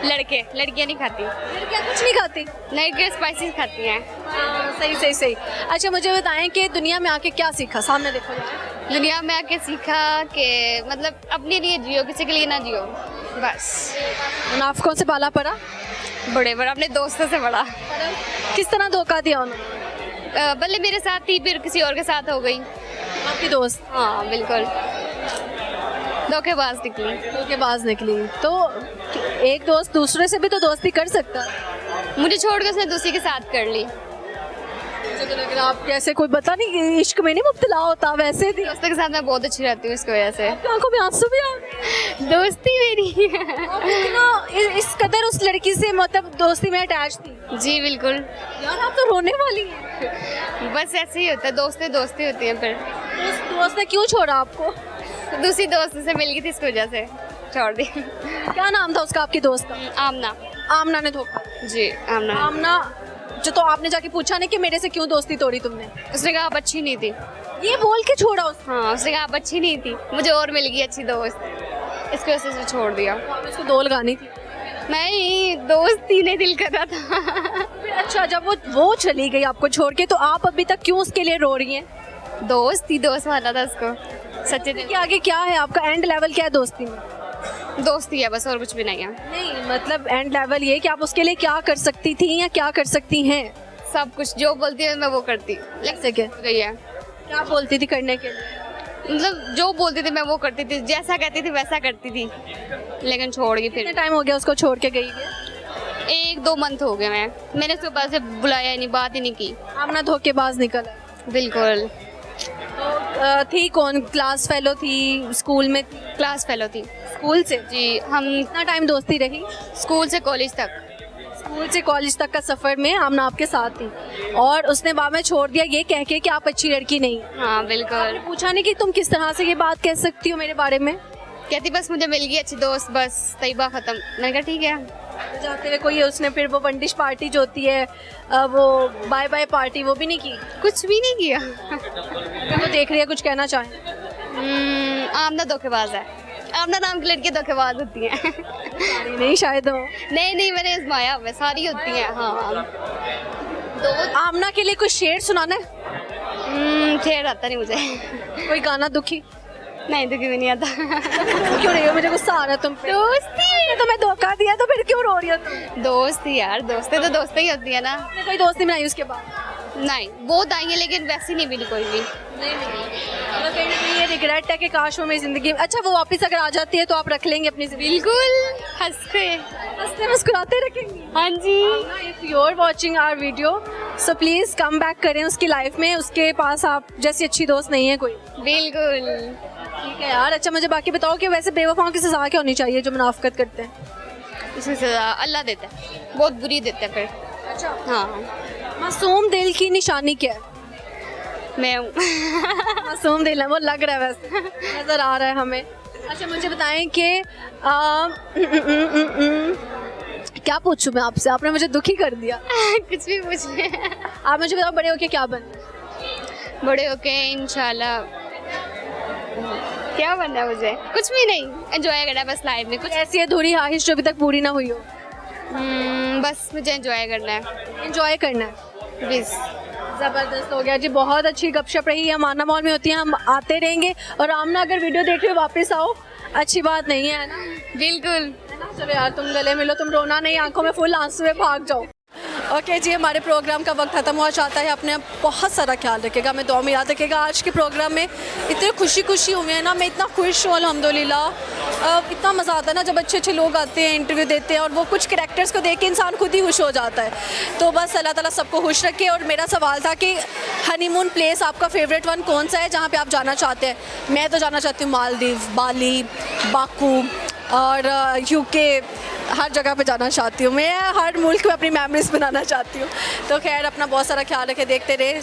लड़के। लड़कियाँ नहीं खाती। लड़कियाँ कुछ नहीं खाती? लड़कियाँ स्पाइसी खाती हैं। सही। अच्छा मुझे बताएं कि दुनिया में आके क्या सीखा? सामने देखो यार। दुनिया में आके सीखा कि मतलब अपने लिए जियो, किसी के लिए ना जियो, बस। मुनाफिकों से पाला पड़ा? बड़े अपने दोस्तों से बड़ा। किस तरह धोखा दिया उन्होंने? पहले मेरे साथ थी, फिर किसी और के साथ हो गई। आपकी दोस्त? हाँ बिल्कुल, धोखेबाज निकली। तो एक दोस्त दूसरे से भी तो दोस्ती कर सकता है। मुझे छोड़ के उसने दूसरी के साथ कर ली। मुझे तो लग रहा आप जैसे कोई पता नहीं इश्क में नहीं मुब्तला होता, वैसे थी। दोस्तों के साथ मैं बहुत अच्छी रहती हूँ, इसकी वजह से। आंखों में आंसू भी आ गए। दोस्ती मेरी इस कदर उस लड़की से मतलब दोस्ती में अटैच थी। जी बिल्कुल। यार आप तो रोने वाली हैं। बस ऐसे ही होता है, दोस्ती होती है। फिर उस दोस्त ने क्यों छोड़ा आपको? दूसरी दोस्त से मिल गई थी, इसकी वजह से छोड़ दी। क्या नाम था उसका, आपकी दोस्त का? आमना। आमना ने धोखा? जी आमना। आमना जो, तो आपने जाके पूछा नहीं कि मेरे से क्यों दोस्ती तोड़ी तुमने? उसने कहा आप अच्छी नहीं थी। ये बोल के छोड़ा उसने? हाँ, उसने कहा आप अच्छी नहीं थी, मुझे और मिल गई अच्छी दोस्त, इसकी वजह से छोड़ दिया। उसको दो लगानी थी। नहीं, दोस्ती ने दिल करा था। अच्छा, जब वो चली गई आपको छोड़ के, तो आप अभी तक क्यों उसके लिए रो रही हैं? दोस्त माना था उसको, सच्चे दिल। आगे क्या है आपका एंड लेवल, क्या है दोस्ती में? दोस्ती है बस, और कुछ भी नहीं है। नहीं मतलब एंड लेवल ये कि आप उसके लिए क्या कर सकती थी या क्या कर सकती हैं? सब कुछ, जो बोलती है मैं वो करती। जैसे क्या? गई है। क्या बोलती थी करने के लिए? मतलब जो बोलती थी मैं वो करती थी, जैसा कहती थी वैसा करती थी, लेकिन छोड़ गई। कितना टाइम हो गया उसको छोड़ के गई है? 1-2 मंथ हो गए। मैंने उसके पास से बुलाया नहीं, बात ही नहीं की। आमना धोखेबाज निकला। बिल्कुल। तो थी कौन? क्लास फेलो थी? स्कूल में थी? क्लास फेलो थी। स्कूल से? जी। हम कितना टाइम दोस्ती रही? स्कूल से कॉलेज तक। स्कूल से कॉलेज तक का सफर में आमना आपके साथ थी और उसने बाद में छोड़ दिया ये कह के कि आप अच्छी लड़की नहीं। हाँ बिल्कुल। पूछा नहीं कि तुम किस तरह से ये बात कह सकती हो मेरे बारे में? कहती बस मुझे मिल गई अच्छी दोस्त, बस तैयबा खत्म। मैंने कहा ठीक है। जाते हुए कोई उसने फिर वो बंदिश पार्टी जो होती है, वो बाय बाय पार्टी, वो भी नहीं की? कुछ भी नहीं किया। तो देख रही है, कुछ कहना चाहें? आमना धोखेबाज है। आमना नाम की लड़की धोखेबाज होती हैं। नहीं शायद हो। नहीं मैंने आजमाया हुआ, सारी होती हैं। हाँ। आमना के लिए कुछ शेर सुनाना है? शेर आता नहीं मुझे। कोई गाना दुखी? नहीं, दुखी भी नहीं आता। क्यों रही हो? मुझे गुस्सा आ रहा है तुम पे। दोस्ती तो मैं धोखा दिया तो फिर क्यों रो रही हो तुम? दोस्ती यार, दोस्ती तो दोस्ती ही होती है ना। कोई दोस्ती बनाई उसके बाद? नहीं बहुत आई है लेकिन वैसी नहीं मिली कोई भी। नहीं तो कहीं ना कहीं ये रिग्रेट है कि काश वो मेरी ज़िंदगी में, अच्छा वो वापस अगर आ जाती है तो आप रख लेंगे अपनी ज़िंदगी? बिल्कुल हंसते हंसते मुस्कुराते रखेंगे। हाँ जी। If you are watching our video so please come back करें उसकी लाइफ में, उसके पास आप जैसी अच्छी दोस्त नहीं है कोई। बिल्कुल। ठीक है यार। अच्छा मुझे बाकी बताओ कि वैसे बेवफाओं की सज़ा क्या होनी चाहिए जो मुनाफिकत करते हैं? इसकी सजा अल्लाह देता है, बहुत बुरी देता है फिर। अच्छा हाँ मासूम दिल की निशानी क्या है? मैं हूँ। मासूम दिल है, वो लग रहा है वैसे, नज़र आ रहा है हमें। अच्छा मुझे बताएं कि क्या पूछूं मैं आपसे, आपने मुझे दुखी कर दिया। कुछ भी पूछ ले। आप मुझे बताओ बड़े होके क्या बनना? बड़े होके इंशाल्लाह क्या बनना है मुझे? कुछ भी नहीं, एंजॉय करना है बस लाइफ में। कुछ ऐसी अधूरी ख्वाहिश जो अभी तक पूरी ना हुई हो? बस मुझे एंजॉय करना है। एंजॉय करना है। प्लीज। ज़बरदस्त हो गया जी, बहुत अच्छी गपशप रही है। अमाना मॉल में होती हैं, हम आते रहेंगे। और आमना अगर वीडियो देख रहे हो वापस आओ, अच्छी बात नहीं है ना? बिल्कुल। है ना? चलो यार तुम गले मिलो, तुम रोना नहीं, आंखों में फुल आंसू है, भाग जाओ। ओके जी, हमारे प्रोग्राम का वक्त ख़त्म हुआ चाहता है। अपने बहुत सारा ख्याल रखेगा, मैं दुआ में याद रखेगा। आज के प्रोग्राम में इतनी खुशी हुई है ना, मैं इतना खुश हूँ अल्हम्दुलिल्लाह। इतना मज़ा आता है ना जब अच्छे अच्छे लोग आते हैं, इंटरव्यू देते हैं, और वो कुछ करैक्टर्स को देख के इंसान खुद ही खुश हो जाता है। तो बस अल्लाह ताला सबको खुश रखे। और मेरा सवाल था कि हनीमून प्लेस आपका फेवरेट वन कौन सा है जहाँ पर आप जाना चाहते हैं? मैं तो जाना चाहती हूँ मालदीव, बाली, बाकू और यूके, हर जगह पे जाना चाहती हूँ मैं। हर मुल्क में अपनी मेमोरीज बनाना चाहती हूँ। तो खैर अपना बहुत सारा ख्याल रखे, देखते रहे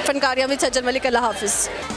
फनकारियाँ विद सज्जन मलिक। अल्लाह हाफिज़।